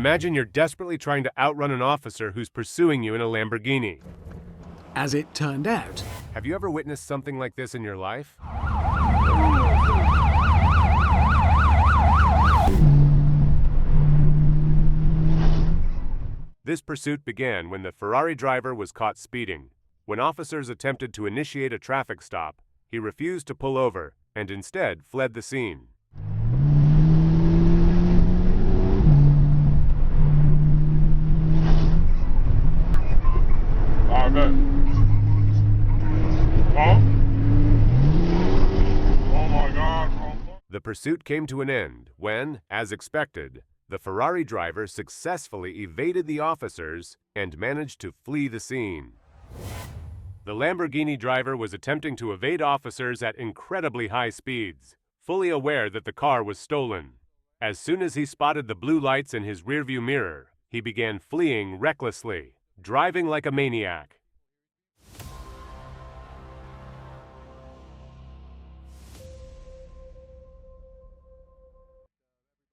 Imagine you're desperately trying to outrun an officer who's pursuing you in a Lamborghini. As it turned out, Have you ever witnessed something like this in your life? This pursuit began when the Ferrari driver was caught speeding. When officers attempted to initiate a traffic stop, he refused to pull over and instead fled the scene. The pursuit came to an end when, as expected, the Ferrari driver successfully evaded the officers and managed to flee the scene. The Lamborghini driver was attempting to evade officers at incredibly high speeds, fully aware that the car was stolen. As soon as he spotted the blue lights in his rearview mirror, he began fleeing recklessly, driving like a maniac.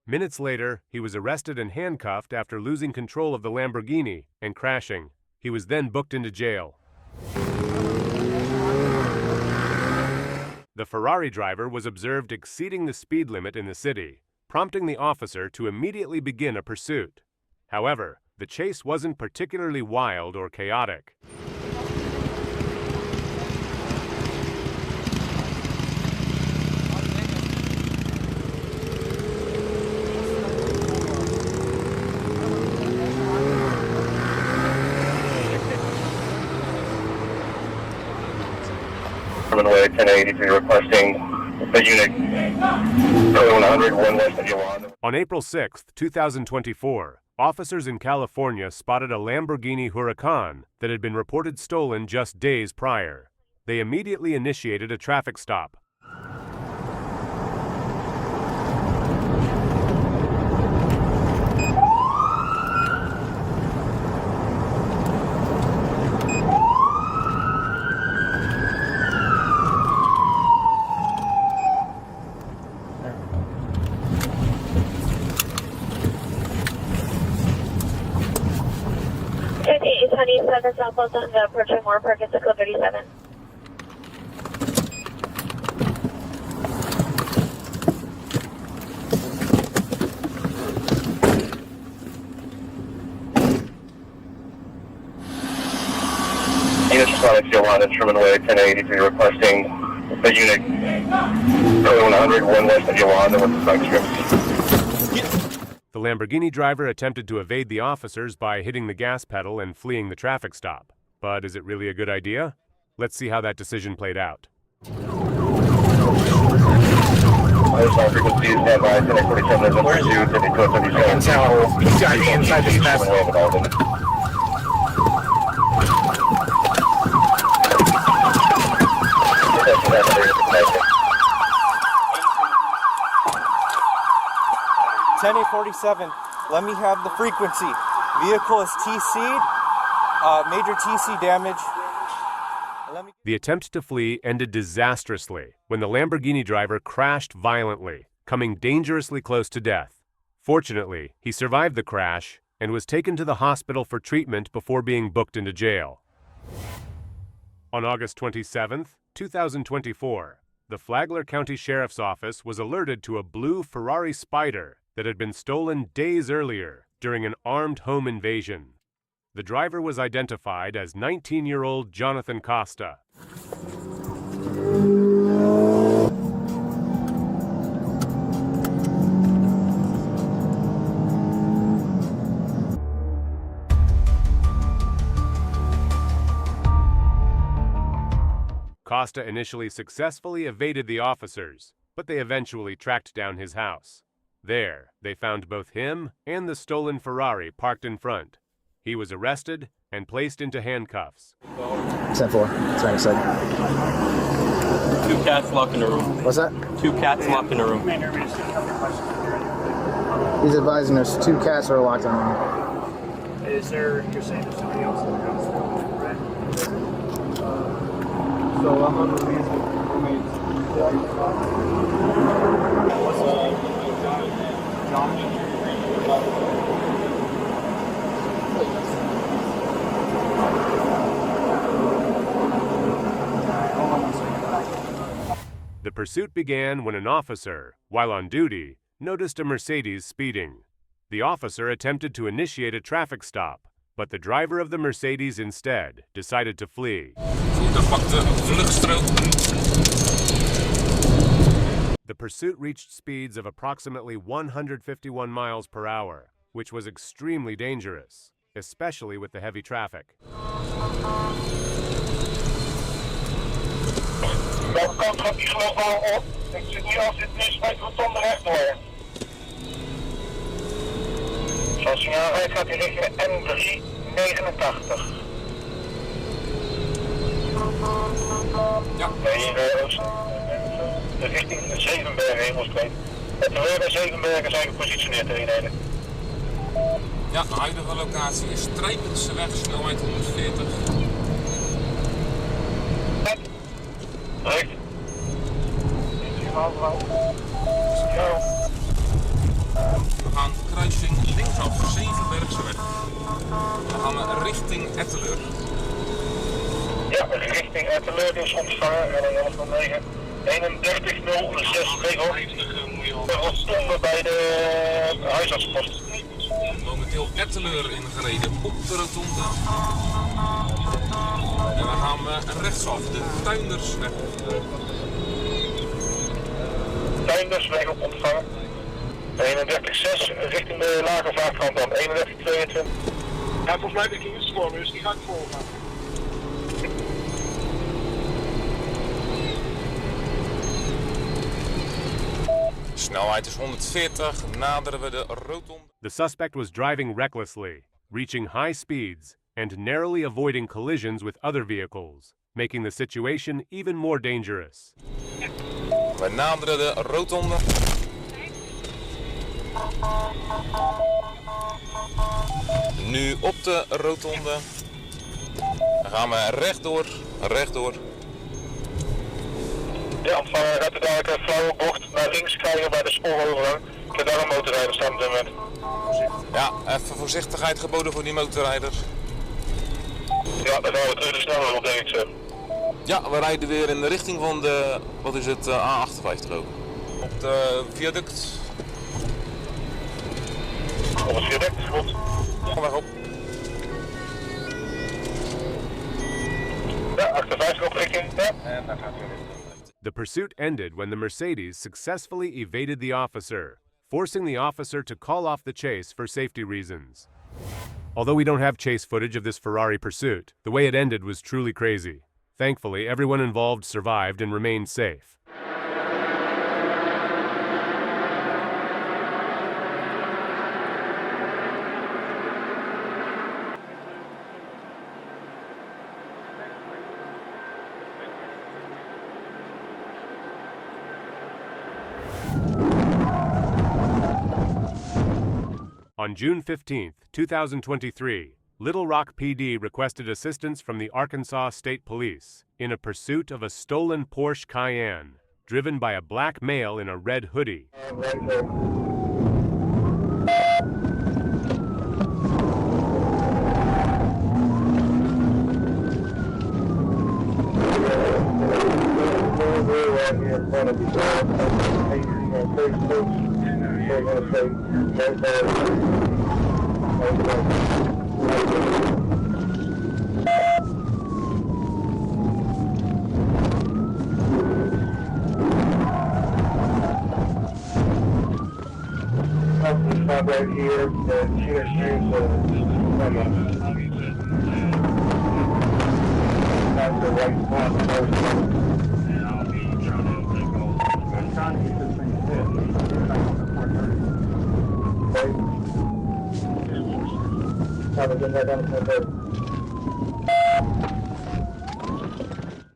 Minutes later, he was arrested and handcuffed after losing control of the Lamborghini and crashing. He was then booked into jail. The Ferrari driver was observed exceeding the speed limit in the city, prompting the officer to immediately begin a pursuit. However, the chase wasn't particularly wild or chaotic. Way 1083 requesting the unit 100 1 west of Yolanda. On April 6, 2024, officers in California spotted a Lamborghini Huracan that had been reported stolen just days prior. They immediately initiated a traffic stop. Southwest on approaching Moore Park at 637. Units responding to Yolanda, Truman Way 1083 requesting the unit 100 1 west of Yolanda with the spike strips. The Lamborghini driver attempted to evade the officers by hitting the gas pedal and fleeing the traffic stop. But is it really a good idea? Let's see how that decision played out. Frequencies stand by 1047 Where is it? He's got me inside this mess. 10-847, let me have the frequency. Vehicle is TC'd, major TC damage. The attempt to flee ended disastrously when the Lamborghini driver crashed violently, coming dangerously close to death. Fortunately, he survived the crash and was taken to the hospital for treatment before being booked into jail. On August 27, 2024, the Flagler County Sheriff's Office was alerted to a blue Ferrari Spider that had been stolen days earlier during an armed home invasion. The driver was identified as 19-year-old Jonathan Costa. Costa initially successfully evaded the officers, but they eventually tracked down his house. There, they found both him and the stolen Ferrari parked in front. He was arrested and placed into handcuffs. 10-4. That's right, sir. 2 cats locked in a room. What's that? 2 cats locked in a room. He's advising there's 2 cats that are locked in a room. Is there, you're saying there's somebody else in the house? So I'm on the roommates. pursuit began when an officer, while on duty, noticed a Mercedes speeding. The officer attempted to initiate a traffic stop, but the driver of the Mercedes instead decided to flee. The pursuit reached speeds of approximately 151 miles per hour, which was extremely dangerous, especially with the heavy traffic. Welke kant gaat die geloofbouw op? Ik zit hier als dit misbruik rotonde rechtdoor. Zoals je aanrijdt gaat hij richting N389. Ja. Nee, hier richting Zevenbergen Hemelsbreed. Het verweer en Zevenbergen zijn gepositioneerd de eenheden. Ja, de huidige locatie is Strijpendse weg, snelheid 140. Recht. We gaan kruising linksaf, Zevenbergse weg. Dan gaan we richting Etteleur. Ja, richting Etteleur is ontvangen en dan 1109 3106 regel. We stonden bij de huisartspost. Momenteel Etteleur ingereden op de rotonde. En dan gaan we rechtsaf, de Tuindersweg. Tuindersweg op ontvangen. 3106 richting de lage vaartkant dan 3122. Ja, volgens mij heb ik iets voor me, dus die ga ik volgen. Snelheid is 140, naderen we de rotonde. The suspect was driving recklessly, reaching high speeds, and narrowly avoiding collisions with other vehicles, making the situation even more dangerous. We naderen de rotonde. Nu op de rotonde. Dan gaan we rechtdoor, rechtdoor. Ja, ontvangen gaat er dadelijk een flauwe bocht naar links krijgen bij de spoorovergang. Ik heb daar een motorrijder staan op dit moment. Ja, even voorzichtigheid geboden voor die motorrijder. Ja, dan gaan we terug de snelheid op, denk ik zo. Ja, we rijden weer in de richting van de, wat is het, A58 ook. Op de viaduct. Op het viaduct, goed. Weg op. Ja, 58 op richting. Ja. En daar gaat hij weer. The pursuit ended when the Mercedes successfully evaded the officer, forcing the officer to call off the chase for safety reasons. Although we don't have chase footage of this Ferrari pursuit, the way it ended was truly crazy. Thankfully, everyone involved survived and remained safe. On June 15, 2023, Little Rock PD requested assistance from the Arkansas State Police in a pursuit of a stolen Porsche Cayenne, driven by a black male in a red hoodie. Stop right here, the shooter streams that's the right spot first. And I'll be trying to go. I'm trying to get this thing fit.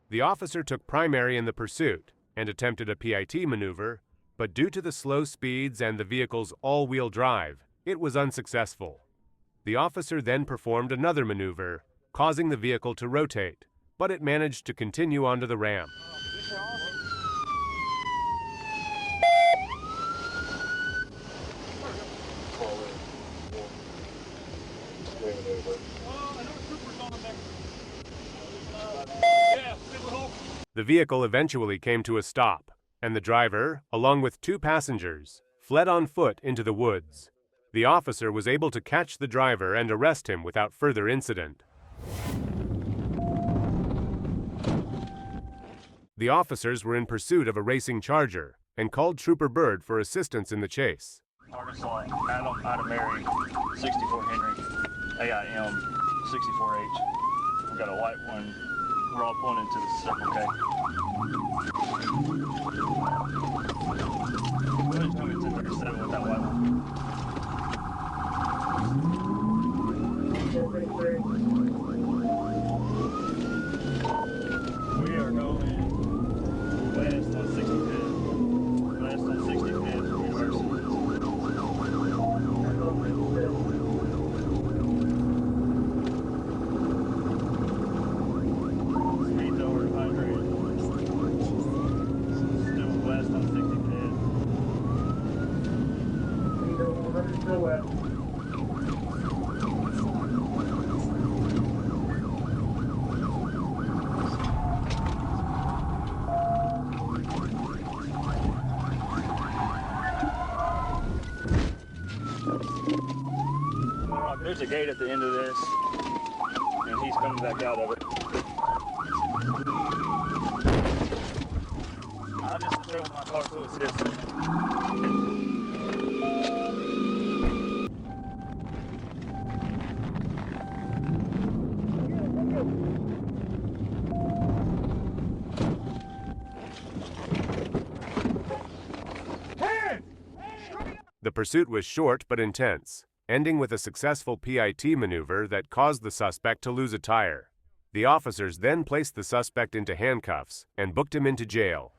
The officer took primary in the pursuit and attempted a PIT maneuver, but due to the slow speeds and the vehicle's all-wheel drive, it was unsuccessful. The officer then performed another maneuver, causing the vehicle to rotate, but it managed to continue onto the ramp. The vehicle eventually came to a stop, and the driver, along with 2 passengers, fled on foot into the woods. The officer was able to catch the driver and arrest him without further incident. The officers were in pursuit of a racing charger and called Trooper Bird for assistance in the chase. Arkansas, Adam Mary, 64 Henry, AIM, 64H. We've got a white one. We're all pulling into the Circle K. Go ahead and tell me 1037 with that white one. We are going west on 65th. West on 65th, reversing. Speed's over 100. Still west on 65th. Speed over 100, still west. There's a gate at the end of this, and he's coming back out of it. I'll just throw my car to assist. The pursuit was short but intense, ending with a successful PIT maneuver that caused the suspect to lose a tire. The officers then placed the suspect into handcuffs and booked him into jail.